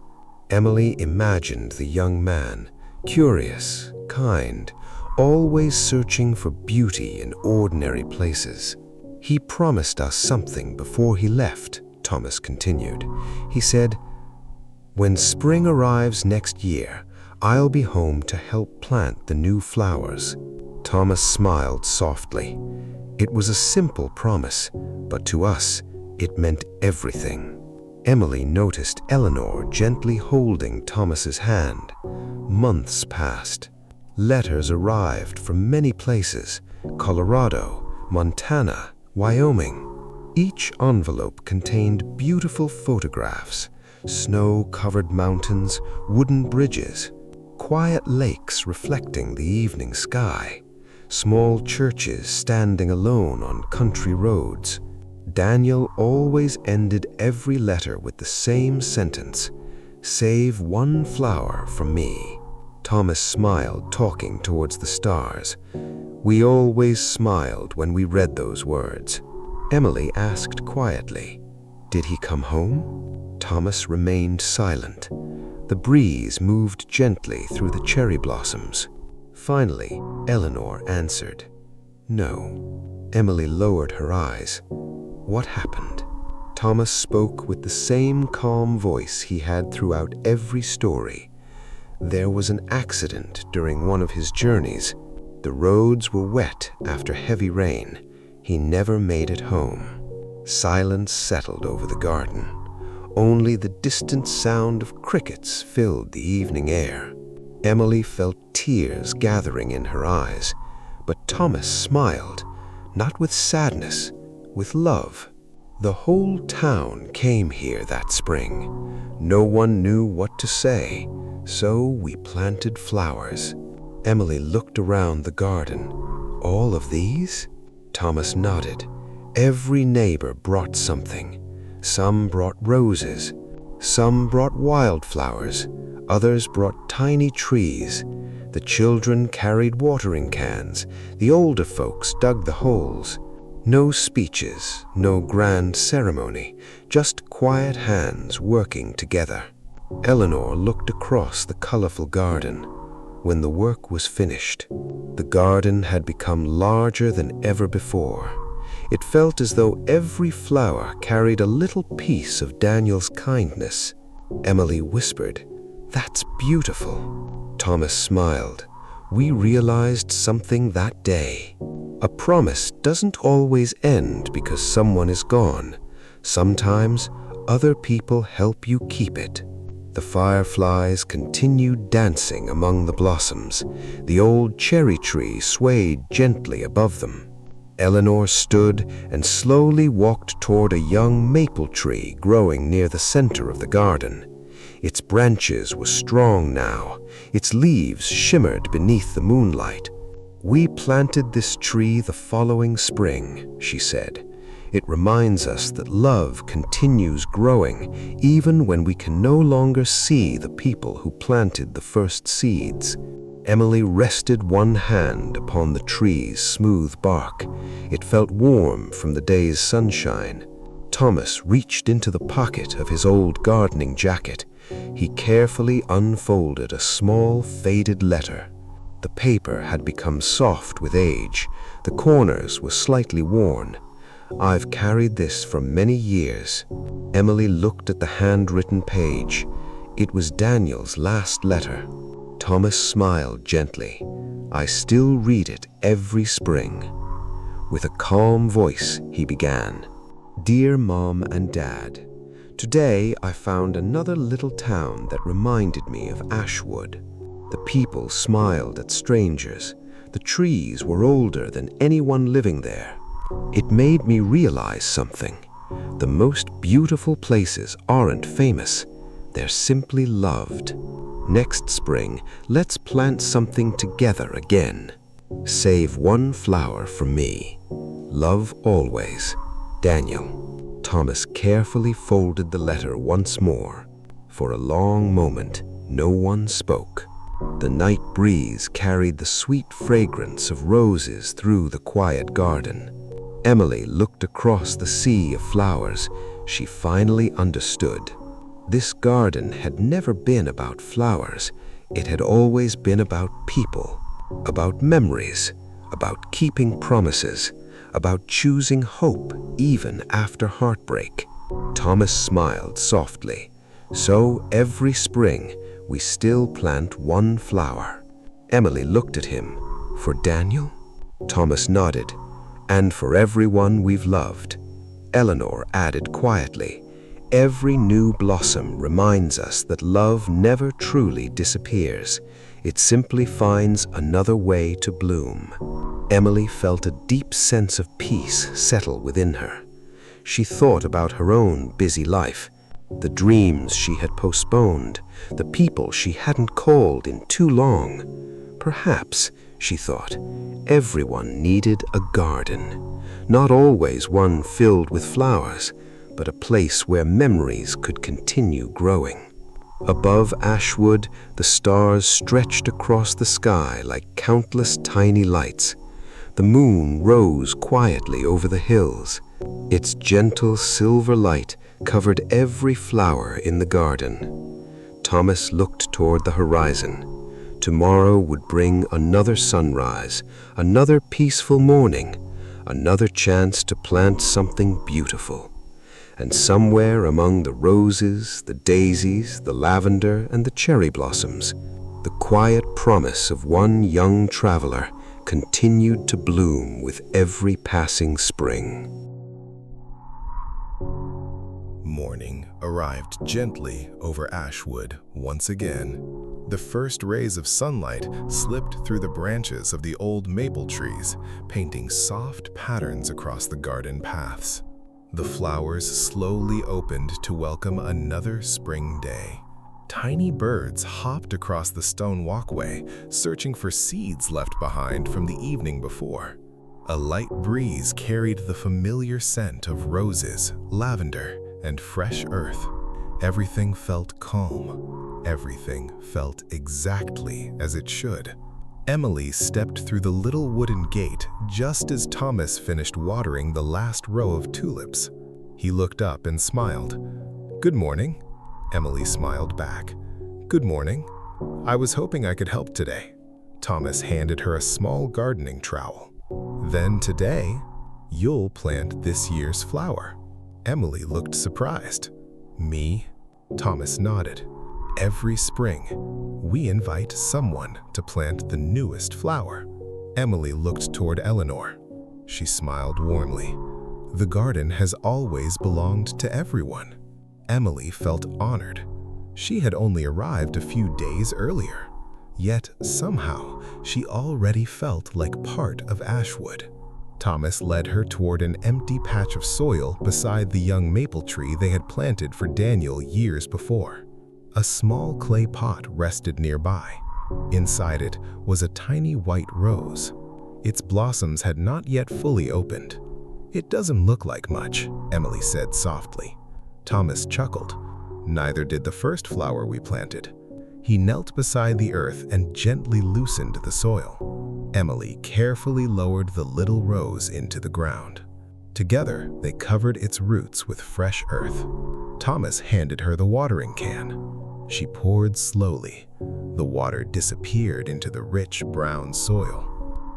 Emily imagined the young man, curious, kind, always searching for beauty in ordinary places. "He promised us something before he left," Thomas continued. He said, "When spring arrives next year, I'll be home to help plant the new flowers." Thomas smiled softly. It was a simple promise, but to us, it meant everything. Emily noticed Eleanor gently holding Thomas's hand. Months passed. Letters arrived from many places: Colorado, Montana, Wyoming. Each envelope contained beautiful photographs: snow-covered mountains, wooden bridges, quiet lakes reflecting the evening sky, small churches standing alone on country roads. Daniel always ended every letter with the same sentence: "Save one flower for me." Thomas smiled, talking towards the stars. We always smiled when we read those words. Emily asked quietly, "Did he come home?" Thomas remained silent. The breeze moved gently through the cherry blossoms. Finally, Eleanor answered, "No." Emily lowered her eyes. What happened? Thomas spoke with the same calm voice he had throughout every story. There was an accident during one of his journeys. The roads were wet after heavy rain. He never made it home. Silence settled over the garden. Only the distant sound of crickets filled the evening air. Emily felt tears gathering in her eyes, but Thomas smiled, not with sadness, with love. The whole town came here that spring. No one knew what to say, so we planted flowers. Emily looked around the garden. All of these? Thomas nodded. Every neighbor brought something. Some brought roses. Some brought wildflowers. Others brought tiny trees. The children carried watering cans. The older folks dug the holes. No speeches, no grand ceremony, just quiet hands working together. Eleanor looked across the colorful garden. When the work was finished, the garden had become larger than ever before. It felt as though every flower carried a little piece of Daniel's kindness. Emily whispered, "That's beautiful." Thomas smiled. We realized something that day. A promise doesn't always end because someone is gone. Sometimes other people help you keep it. The fireflies continued dancing among the blossoms. The old cherry tree swayed gently above them. Eleanor stood and slowly walked toward a young maple tree growing near the center of the garden. Its branches were strong now. Its leaves shimmered beneath the moonlight. "We planted this tree the following spring," she said. "It reminds us that love continues growing even when we can no longer see the people who planted the first seeds." Emily rested one hand upon the tree's smooth bark. It felt warm from the day's sunshine. Thomas reached into the pocket of his old gardening jacket. He carefully unfolded a small, faded letter. The paper had become soft with age. The corners were slightly worn. "I've carried this for many years." Emily looked at the handwritten page. It was Daniel's last letter. Thomas smiled gently. "I still read it every spring." With a calm voice, he began, "Dear Mom and Dad, today I found another little town that reminded me of Ashwood. The people smiled at strangers. The trees were older than anyone living there. It made me realize something. The most beautiful places aren't famous. They're simply loved. Next spring, let's plant something together again. Save one flower for me. Love always. Daniel." Thomas carefully folded the letter once more. For a long moment, no one spoke. The night breeze carried the sweet fragrance of roses through the quiet garden. Emily looked across the sea of flowers. She finally understood. This garden had never been about flowers. It had always been about people, about memories, about keeping promises, about choosing hope even after heartbreak. Thomas smiled softly. "So every spring, we still plant one flower." Emily looked at him. "For Daniel?" Thomas nodded. "And for everyone we've loved." Eleanor added quietly, "Every new blossom reminds us that love never truly disappears. It simply finds another way to bloom." Emily felt a deep sense of peace settle within her. She thought about her own busy life, the dreams she had postponed, the people she hadn't called in too long. Perhaps, she thought, everyone needed a garden. Not always one filled with flowers, but a place where memories could continue growing. Above Ashwood, the stars stretched across the sky like countless tiny lights. The moon rose quietly over the hills. Its gentle silver light covered every flower in the garden. Thomas looked toward the horizon. Tomorrow would bring another sunrise, another peaceful morning, another chance to plant something beautiful. And somewhere among the roses, the daisies, the lavender, and the cherry blossoms, the quiet promise of one young traveler continued to bloom with every passing spring. Morning arrived gently over Ashwood once again. The first rays of sunlight slipped through the branches of the old maple trees, painting soft patterns across the garden paths. The flowers slowly opened to welcome another spring day. Tiny birds hopped across the stone walkway, searching for seeds left behind from the evening before. A light breeze carried the familiar scent of roses, lavender, and fresh earth. Everything felt calm. Everything felt exactly as it should. Emily stepped through the little wooden gate just as Thomas finished watering the last row of tulips. He looked up and smiled. "Good morning." Emily smiled back. "Good morning. I was hoping I could help today." Thomas handed her a small gardening trowel. "Then today, you'll plant this year's flower." Emily looked surprised. "Me?" Thomas nodded. "Every spring, we invite someone to plant the newest flower." Emily looked toward Eleanor. She smiled warmly. "The garden has always belonged to everyone." Emily felt honored. She had only arrived a few days earlier, yet somehow she already felt like part of Ashwood. Thomas led her toward an empty patch of soil beside the young maple tree they had planted for Daniel years before. A small clay pot rested nearby. Inside it was a tiny white rose. Its blossoms had not yet fully opened. "It doesn't look like much," Emily said softly. Thomas chuckled. "Neither did the first flower we planted." He knelt beside the earth and gently loosened the soil. Emily carefully lowered the little rose into the ground. Together, they covered its roots with fresh earth. Thomas handed her the watering can. She poured slowly. The water disappeared into the rich brown soil.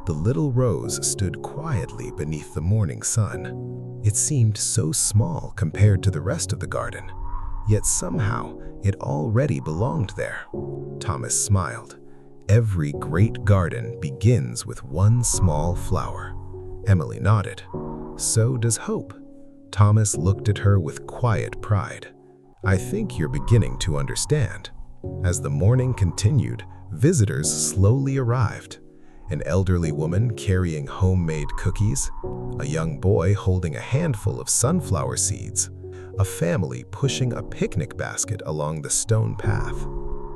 The little rose stood quietly beneath the morning sun. It seemed so small compared to the rest of the garden, yet somehow it already belonged there. Thomas smiled. "Every great garden begins with one small flower." Emily nodded. "So does hope." Thomas looked at her with quiet pride. "I think you're beginning to understand." As the morning continued, visitors slowly arrived. An elderly woman carrying homemade cookies, a young boy holding a handful of sunflower seeds, a family pushing a picnic basket along the stone path.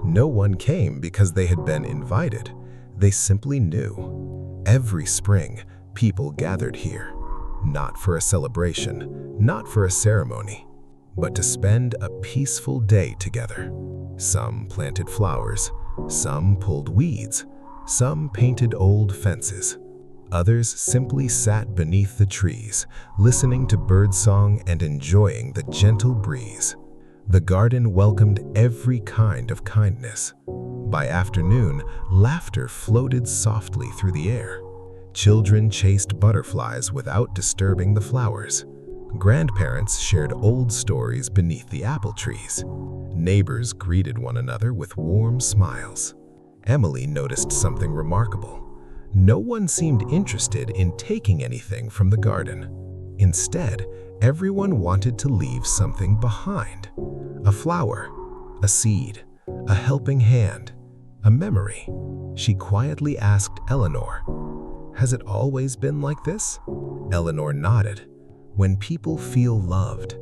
No one came because they had been invited. They simply knew. Every spring, people gathered here, not for a celebration, not for a ceremony, but to spend a peaceful day together. Some planted flowers, some pulled weeds, some painted old fences. Others simply sat beneath the trees, listening to birdsong and enjoying the gentle breeze. The garden welcomed every kind of kindness. By afternoon, laughter floated softly through the air. Children chased butterflies without disturbing the flowers. Grandparents shared old stories beneath the apple trees. Neighbors greeted one another with warm smiles. Emily noticed something remarkable. No one seemed interested in taking anything from the garden. Instead, everyone wanted to leave something behind. A flower, a seed, a helping hand, a memory. She quietly asked Eleanor, "Has it always been like this?" Eleanor nodded. When people feel loved,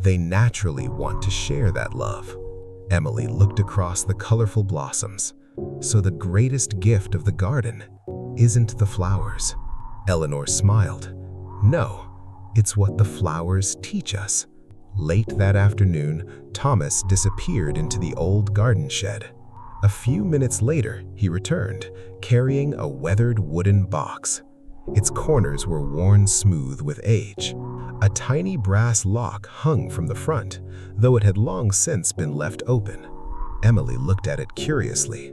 they naturally want to share that love. Emily looked across the colorful blossoms. "So the greatest gift of the garden isn't the flowers." Eleanor smiled. "No, it's what the flowers teach us. Late that afternoon, Thomas disappeared into the old garden shed. A few minutes later, he returned, carrying a weathered wooden box. Its corners were worn smooth with age. A tiny brass lock hung from the front, though it had long since been left open. Emily looked at it curiously.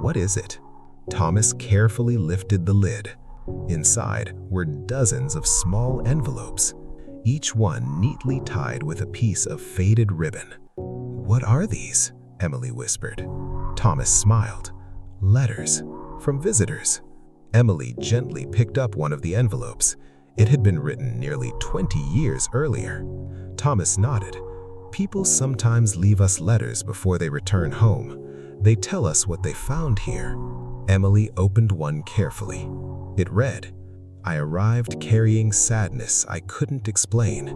"What is it?" Thomas carefully lifted the lid. Inside were dozens of small envelopes, each one neatly tied with a piece of faded ribbon. "What are these?" Emily whispered. Thomas smiled. "Letters from visitors." Emily gently picked up one of the envelopes. It had been written nearly 20 years earlier. Thomas nodded. "People sometimes leave us letters before they return home. They tell us what they found here." Emily opened one carefully. It read, "I arrived carrying sadness I couldn't explain.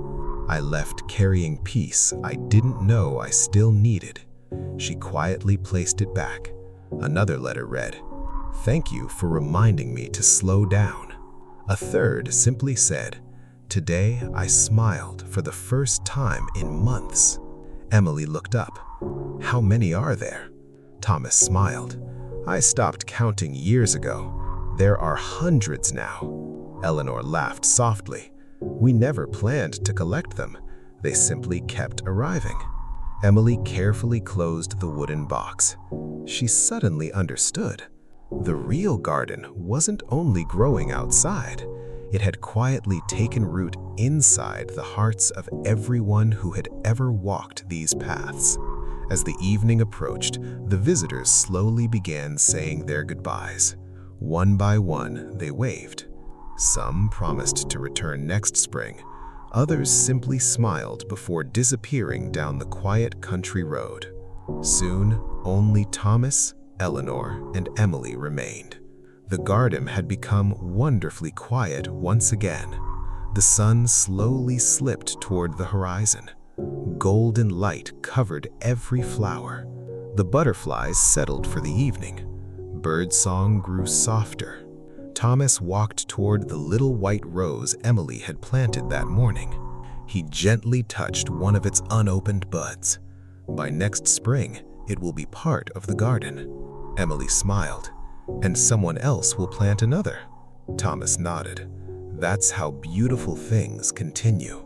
I left carrying peace I didn't know I still needed." She quietly placed it back. Another letter read, "Thank you for reminding me to slow down." A third simply said, "Today I smiled for the first time in months." Emily looked up. "How many are there?" Thomas smiled. "I stopped counting years ago. There are hundreds now." Eleanor laughed softly. "We never planned to collect them. They simply kept arriving." Emily carefully closed the wooden box. She suddenly understood. The real garden wasn't only growing outside. It had quietly taken root inside the hearts of everyone who had ever walked these paths. As the evening approached, the visitors slowly began saying their goodbyes. One by one, they waved. Some promised to return next spring. Others simply smiled before disappearing down the quiet country road. Soon, only Thomas, Eleanor, and Emily remained. The garden had become wonderfully quiet once again. The sun slowly slipped toward the horizon. Golden light covered every flower. The butterflies settled for the evening. Birdsong grew softer. Thomas walked toward the little white rose Emily had planted that morning. He gently touched one of its unopened buds. "By next spring, it will be part of the garden." Emily smiled. "And someone else will plant another." Thomas nodded. "That's how beautiful things continue.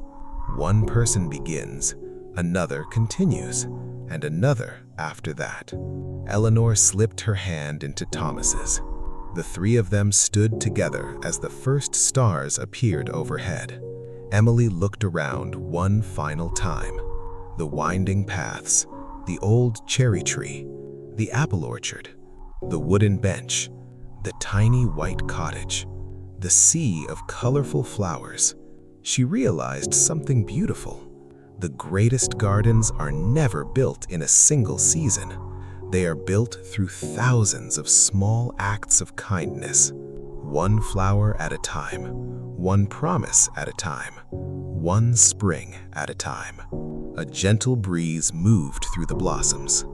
One person begins, another continues, and another after that." Eleanor slipped her hand into Thomas's. The three of them stood together as the first stars appeared overhead. Emily looked around one final time. The winding paths, the old cherry tree, the apple orchard, the wooden bench, the tiny white cottage, the sea of colorful flowers. She realized something beautiful. The greatest gardens are never built in a single season. They are built through thousands of small acts of kindness. One flower at a time, one promise at a time, one spring at a time. A gentle breeze moved through the blossoms.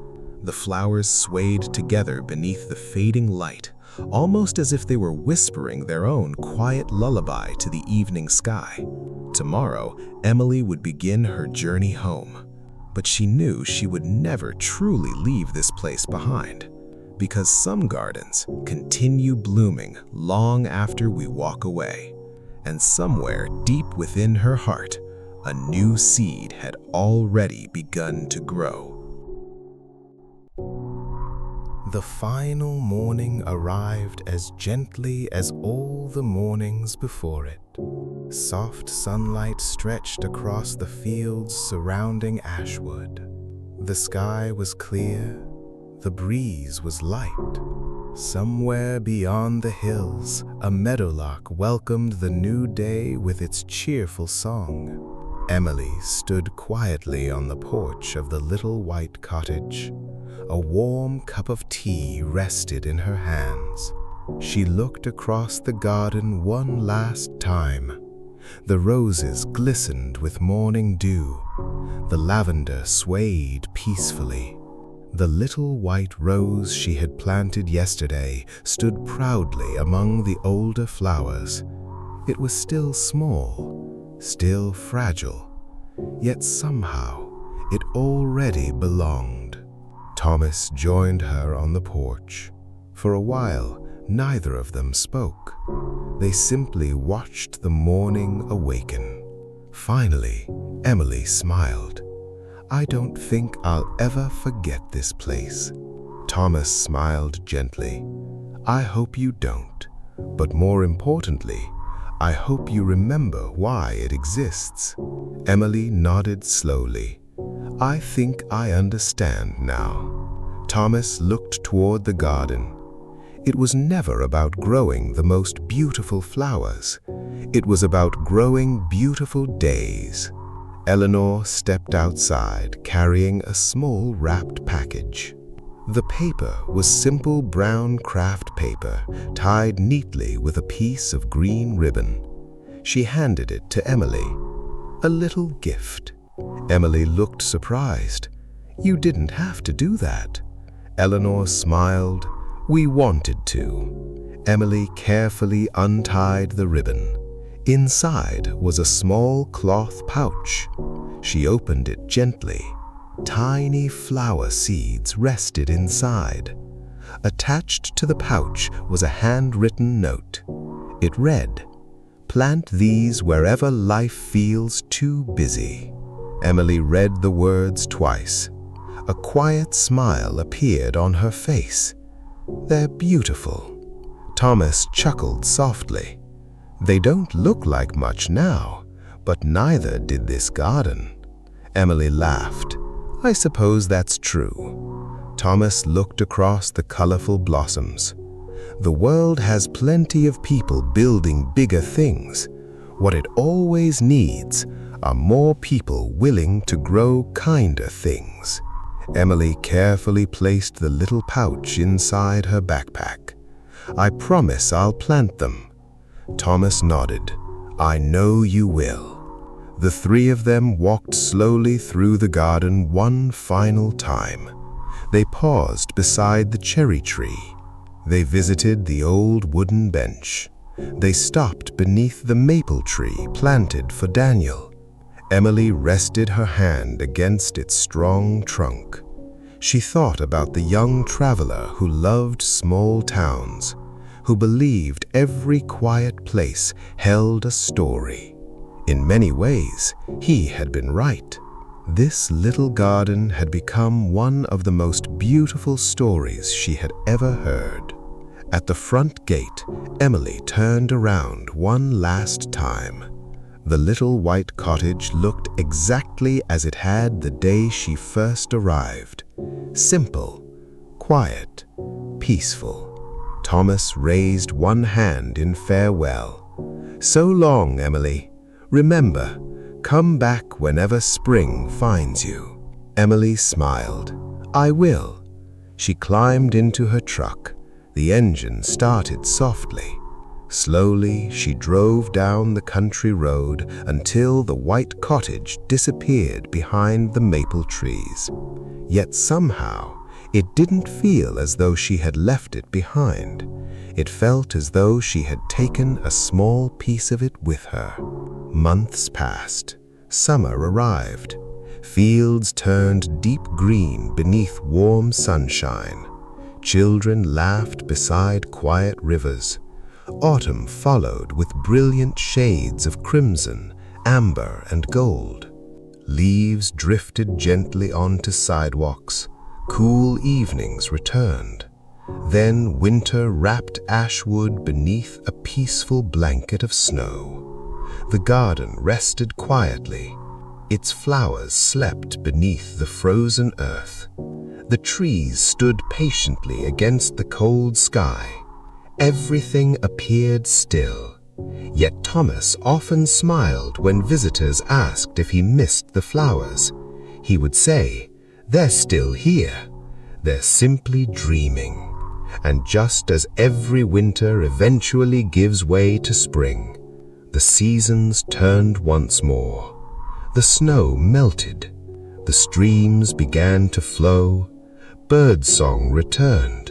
The flowers swayed together beneath the fading light, almost as if they were whispering their own quiet lullaby to the evening sky. Tomorrow, Emily would begin her journey home. But she knew she would never truly leave this place behind, because some gardens continue blooming long after we walk away. And somewhere deep within her heart, a new seed had already begun to grow. The final morning arrived as gently as all the mornings before it. Soft sunlight stretched across the fields surrounding Ashwood. The sky was clear, the breeze was light. Somewhere beyond the hills, a meadowlark welcomed the new day with its cheerful song. Emily stood quietly on the porch of the little white cottage. A warm cup of tea rested in her hands. She looked across the garden one last time. The roses glistened with morning dew. The lavender swayed peacefully. The little white rose she had planted yesterday stood proudly among the older flowers. It was still small, still fragile, yet somehow it already belonged. Thomas joined her on the porch. For a while, neither of them spoke. They simply watched the morning awaken. Finally, Emily smiled. "I don't think I'll ever forget this place." Thomas smiled gently. "I hope you don't, but more importantly, I hope you remember why it exists." Emily nodded slowly. "I think I understand now." Thomas looked toward the garden. It was never about growing the most beautiful flowers. It was about growing beautiful days. Eleanor stepped outside carrying a small wrapped package. The paper was simple brown craft paper tied neatly with a piece of green ribbon. She handed it to Emily. "A little gift." Emily looked surprised. "You didn't have to do that." Eleanor smiled. "We wanted to." Emily carefully untied the ribbon. Inside was a small cloth pouch. She opened it gently. Tiny flower seeds rested inside. Attached to the pouch was a handwritten note. It read, "Plant these wherever life feels too busy." Emily read the words twice. A quiet smile appeared on her face. "They're beautiful." Thomas chuckled softly. "They don't look like much now, but neither did this garden." Emily laughed. "I suppose that's true." Thomas looked across the colorful blossoms. "The world has plenty of people building bigger things. What it always needs are more people willing to grow kinder things." Emily carefully placed the little pouch inside her backpack. "I promise I'll plant them." Thomas nodded. "I know you will." The three of them walked slowly through the garden one final time. They paused beside the cherry tree. They visited the old wooden bench. They stopped beneath the maple tree planted for Daniel. Emily rested her hand against its strong trunk. She thought about the young traveler who loved small towns, who believed every quiet place held a story. In many ways, he had been right. This little garden had become one of the most beautiful stories she had ever heard. At the front gate, Emily turned around one last time. The little white cottage looked exactly as it had the day she first arrived. Simple, quiet, peaceful. Thomas raised one hand in farewell. "So long, Emily. Remember, come back whenever spring finds you." Emily smiled. "I will." She climbed into her truck. The engine started softly. Slowly, she drove down the country road until the white cottage disappeared behind the maple trees. Yet somehow, it didn't feel as though she had left it behind. It felt as though she had taken a small piece of it with her. Months passed. Summer arrived. Fields turned deep green beneath warm sunshine. Children laughed beside quiet rivers. Autumn followed with brilliant shades of crimson, amber, and gold. Leaves drifted gently onto sidewalks. Cool evenings returned. Then winter wrapped Ashwood beneath a peaceful blanket of snow. The garden rested quietly. Its flowers slept beneath the frozen earth. The trees stood patiently against the cold sky. Everything appeared still. Yet Thomas often smiled when visitors asked if he missed the flowers. He would say, "They're still here. They're simply dreaming." And just as every winter eventually gives way to spring, the seasons turned once more. The snow melted. The streams began to flow. Birdsong returned.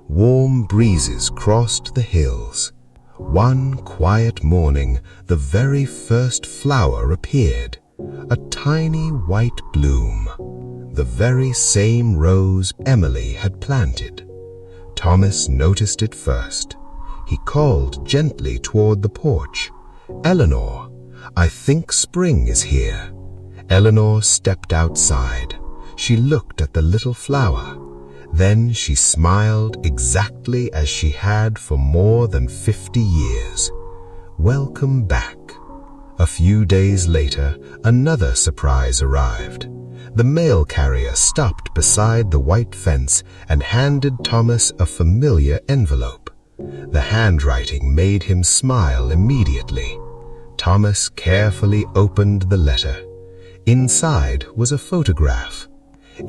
Warm breezes crossed the hills. One quiet morning, the very first flower appeared. A tiny white bloom, the very same rose Emily had planted. Thomas noticed it first. He called gently toward the porch, "Eleanor, I think spring is here." Eleanor stepped outside. She looked at the little flower. Then she smiled exactly as she had for more than 50 years. "Welcome back." A few days later, another surprise arrived. The mail carrier stopped beside the white fence and handed Thomas a familiar envelope. The handwriting made him smile immediately. Thomas carefully opened the letter. Inside was a photograph.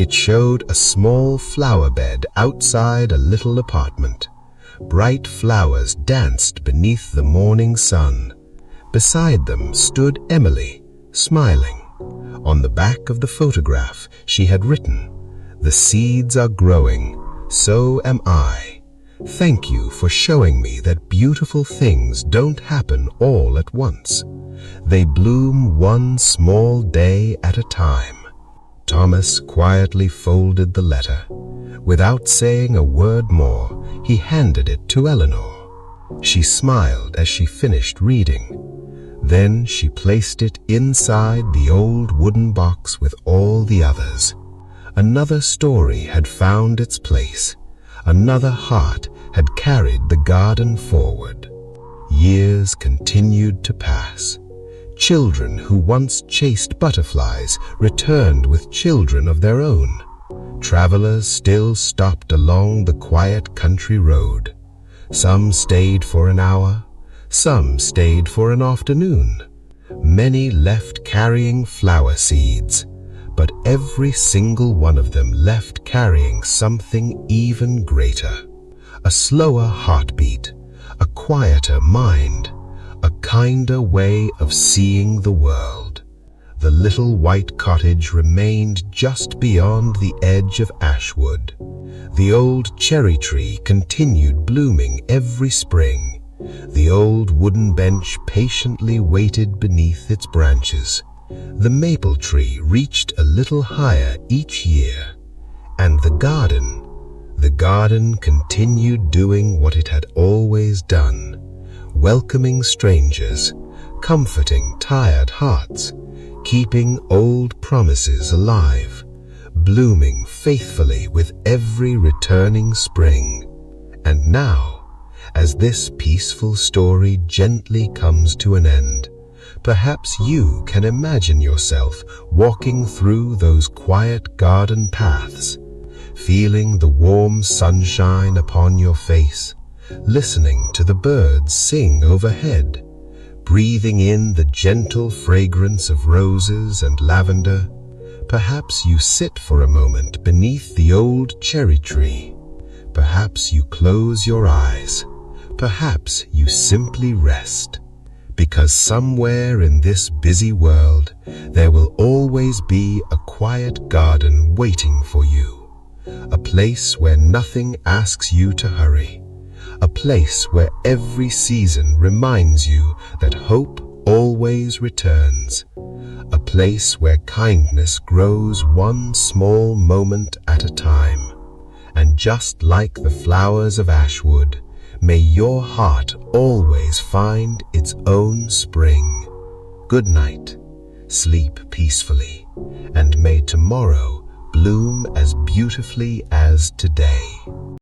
It showed a small flower bed outside a little apartment. Bright flowers danced beneath the morning sun. Beside them stood Emily, smiling. On the back of the photograph, she had written, "The seeds are growing, so am I. Thank you for showing me that beautiful things don't happen all at once. They bloom one small day at a time." Thomas quietly folded the letter. Without saying a word more, he handed it to Eleanor. She smiled as she finished reading. Then she placed it inside the old wooden box with all the others. Another story had found its place. Another heart had carried the garden forward. Years continued to pass. Children who once chased butterflies returned with children of their own. Travelers still stopped along the quiet country road. Some stayed for an hour, some stayed for an afternoon. Many left carrying flower seeds, but every single one of them left carrying something even greater. A slower heartbeat, a quieter mind, a kinder way of seeing the world. The little white cottage remained just beyond the edge of Ashwood. The old cherry tree continued blooming every spring. The old wooden bench patiently waited beneath its branches. The maple tree reached a little higher each year. And the garden continued doing what it had always done, welcoming strangers, comforting tired hearts, keeping old promises alive, blooming faithfully with every returning spring. And now, as this peaceful story gently comes to an end, perhaps you can imagine yourself walking through those quiet garden paths, feeling the warm sunshine upon your face, listening to the birds sing overhead, breathing in the gentle fragrance of roses and lavender. Perhaps you sit for a moment beneath the old cherry tree. Perhaps you close your eyes. Perhaps you simply rest. Because somewhere in this busy world, there will always be a quiet garden waiting for you. A place where nothing asks you to hurry. A place where every season reminds you that hope always returns. A place where kindness grows one small moment at a time. And just like the flowers of Ashwood, may your heart always find its own spring. Good night, sleep peacefully, and may tomorrow bloom as beautifully as today.